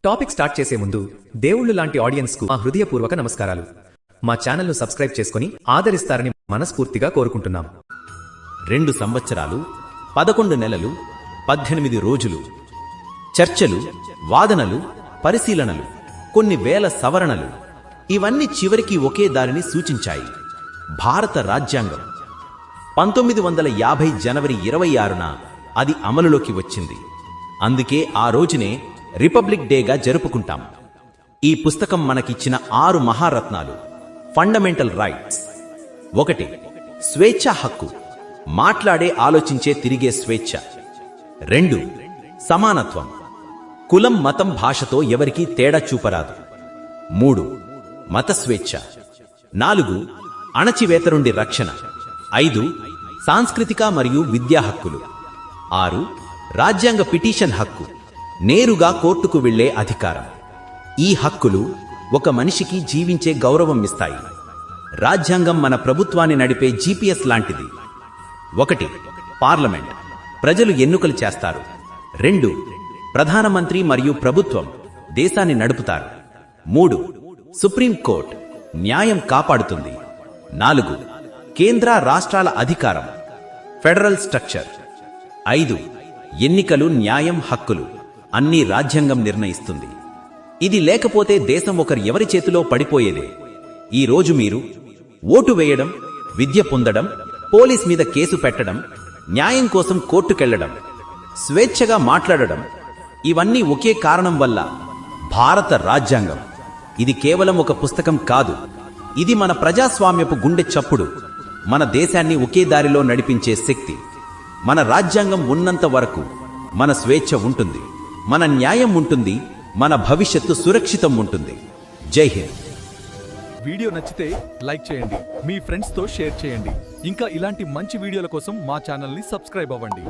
Topic start చేసే ముందు దేవుళ్ళు లాంటి ఆడియన్స్ కు మా హృదయపూర్వక నమస్కారాలు. మా ఛానల్ను సబ్స్క్రైబ్ చేసుకుని ఆదరిస్తారని మనస్ఫూర్తిగా కోరుకుంటున్నాం. 2 సంవత్సరాలు 11 నెలలు 18 రోజులు చర్చలు, వాదనలు, పరిశీలనలు, కొన్ని వేల సవరణలు, ఇవన్నీ చివరికి ఒకే దారిని సూచించాయి. భారత రాజ్యాంగం 1950 జనవరి 26న అది అమలులోకి వచ్చింది. అందుకే ఆ రోజునే రిపబ్లిక్ డేగా జరుపుకుంటాం. ఈ పుస్తకం మనకిచ్చిన 6 మహారత్నాలు, ఫండమెంటల్ రైట్స్. 1. స్వేచ్ఛా హక్కు, మాట్లాడే, ఆలోచించే, తిరిగే స్వేచ్ఛ. 2. సమానత్వం, కులం, మతం, భాషతో ఎవరికీ తేడా చూపరాదు. 3. మత స్వేచ్ఛ. 4. అణచివేత నుండి రక్షణ. 5. సాంస్కృతిక మరియు విద్యా హక్కులు. 6. రాజ్యాంగ పిటిషన్ హక్కు, నేరుగా కోర్టుకు వెళ్లే అధికారం. ఈ హక్కులు ఒక మనిషికి జీవించే గౌరవం ఇస్తాయి. రాజ్యాంగం మన ప్రభుత్వాన్ని నడిపే జీపీఎస్ లాంటిది. 1. పార్లమెంట్, ప్రజలు ఎన్నికలు చేస్తారు. 2. ప్రధానమంత్రి మరియు ప్రభుత్వం దేశాన్ని నడుపుతారు. 3. సుప్రీం కోర్ట్ న్యాయం కాపాడుతుంది. 4. కేంద్ర రాష్ట్రాల అధికారం, ఫెడరల్ స్ట్రక్చర్. 5. ఎన్నికలు, న్యాయం, హక్కులు అన్నీ రాజ్యాంగం నిర్ణయిస్తుంది. ఇది లేకపోతే దేశం ఎవరి చేతిలో పడిపోయేదే. ఈ రోజు మీరు ఓటు వేయడం, విద్య పొందడం, పోలీస్ మీద కేసు పెట్టడం, న్యాయం కోసం కోర్టుకెళ్లడం, స్వేచ్ఛగా మాట్లాడడం, ఇవన్నీ ఒకే కారణం వల్ల. భారత రాజ్యాంగం ఇది కేవలం ఒక పుస్తకం కాదు, ఇది మన ప్రజాస్వామ్యపు గుండె చప్పుడు, మన దేశాన్ని ఒకే దారిలో నడిపించే శక్తి. మన రాజ్యాంగం ఉన్నంత వరకు మన స్వేచ్ఛ ఉంటుంది, మన న్యాయం ఉంటుంది, మన భవిష్యత్తు సురక్షితం ఉంటుంది. జై హింద్. వీడియో నచ్చితే లైక్ చేయండి, మీ ఫ్రెండ్స్తో షేర్ చేయండి. ఇంకా ఇలాంటి మంచి వీడియోల కోసం మా ఛానల్ని సబ్స్క్రైబ్ అవ్వండి.